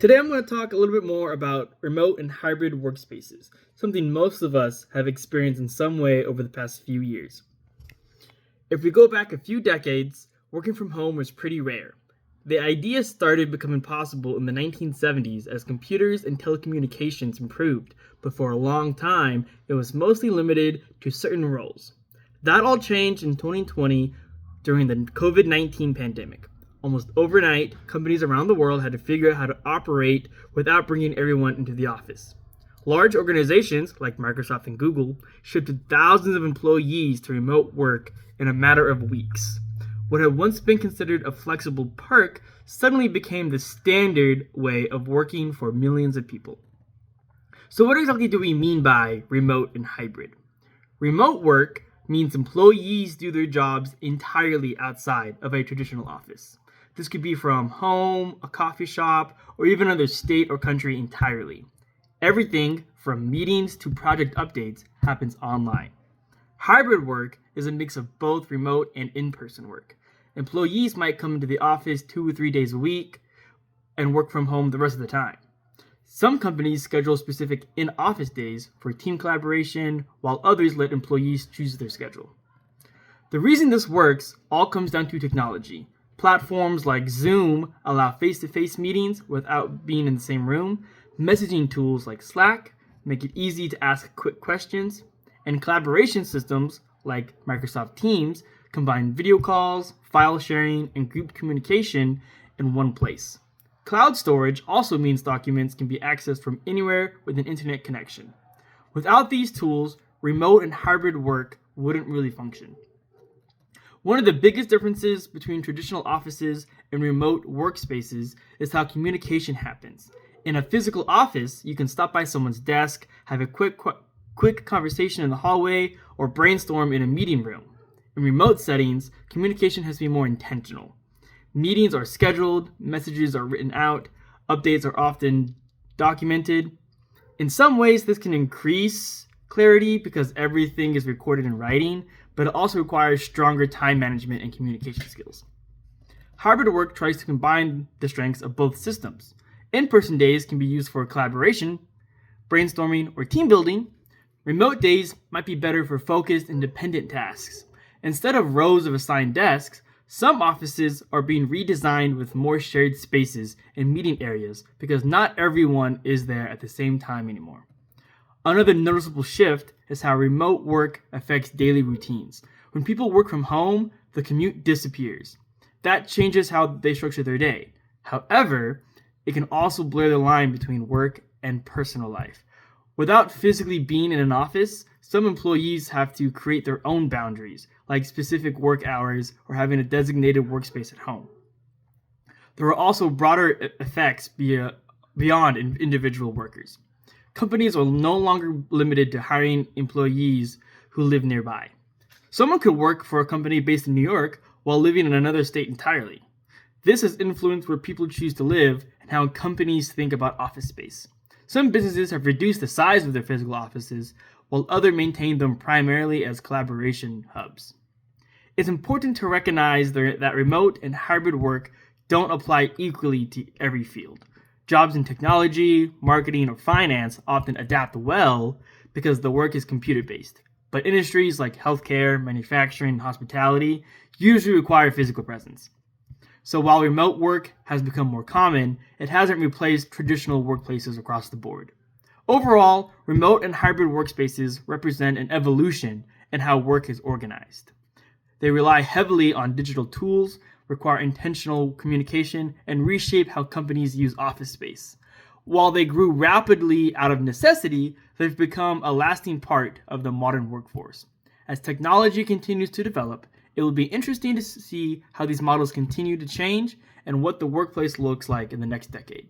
Today I'm going to talk a little bit more about remote and hybrid workspaces, something most of us have experienced in some way over the past few years. If we go back a few decades, working from home was pretty rare. The idea started becoming possible in the 1970s as computers and telecommunications improved, but for a long time it was mostly limited to certain roles. That all changed in 2020 during the COVID-19 pandemic. Almost overnight, companies around the world had to figure out how to operate without bringing everyone into the office. Large organizations like Microsoft and Google shifted thousands of employees to remote work in a matter of weeks. What had once been considered a flexible perk suddenly became the standard way of working for millions of people. So what exactly do we mean by remote and hybrid? Remote work means employees do their jobs entirely outside of a traditional office. This could be from home, a coffee shop, or even another state or country entirely. Everything from meetings to project updates happens online. Hybrid work is a mix of both remote and in-person work. Employees might come into the office 2 or 3 days a week and work from home the rest of the time. Some companies schedule specific in-office days for team collaboration, while others let employees choose their schedule. The reason this works all comes down to technology. Platforms like Zoom allow face-to-face meetings without being in the same room. Messaging tools like Slack make it easy to ask quick questions. And collaboration systems like Microsoft Teams combine video calls, file sharing, and group communication in one place. Cloud storage also means documents can be accessed from anywhere with an internet connection. Without these tools, remote and hybrid work wouldn't really function. One of the biggest differences between traditional offices and remote workspaces is how communication happens. In a physical office, you can stop by someone's desk, have a quick conversation in the hallway, or brainstorm in a meeting room. In remote settings, communication has to be more intentional. Meetings are scheduled, messages are written out, updates are often documented. In some ways, this can increase clarity because everything is recorded in writing, but it also requires stronger time management and communication skills. Hybrid work tries to combine the strengths of both systems. In-person days can be used for collaboration, brainstorming, or team building. Remote days might be better for focused, independent tasks. Instead of rows of assigned desks, some offices are being redesigned with more shared spaces and meeting areas because not everyone is there at the same time anymore. Another noticeable shift is how remote work affects daily routines. When people work from home, the commute disappears. That changes how they structure their day. However, it can also blur the line between work and personal life. Without physically being in an office, some employees have to create their own boundaries, like specific work hours or having a designated workspace at home. There are also broader effects beyond individual workers. Companies are no longer limited to hiring employees who live nearby. Someone could work for a company based in New York while living in another state entirely. This has influenced where people choose to live and how companies think about office space. Some businesses have reduced the size of their physical offices, while others maintain them primarily as collaboration hubs. It's important to recognize that remote and hybrid work don't apply equally to every field. Jobs in technology, marketing, or finance often adapt well because the work is computer-based. But industries like healthcare, manufacturing, and hospitality usually require physical presence. So while remote work has become more common, it hasn't replaced traditional workplaces across the board. Overall, remote and hybrid workspaces represent an evolution in how work is organized. They rely heavily on digital tools, require intentional communication, and reshape how companies use office space. While they grew rapidly out of necessity, they've become a lasting part of the modern workforce. As technology continues to develop, it will be interesting to see how these models continue to change and what the workplace looks like in the next decade.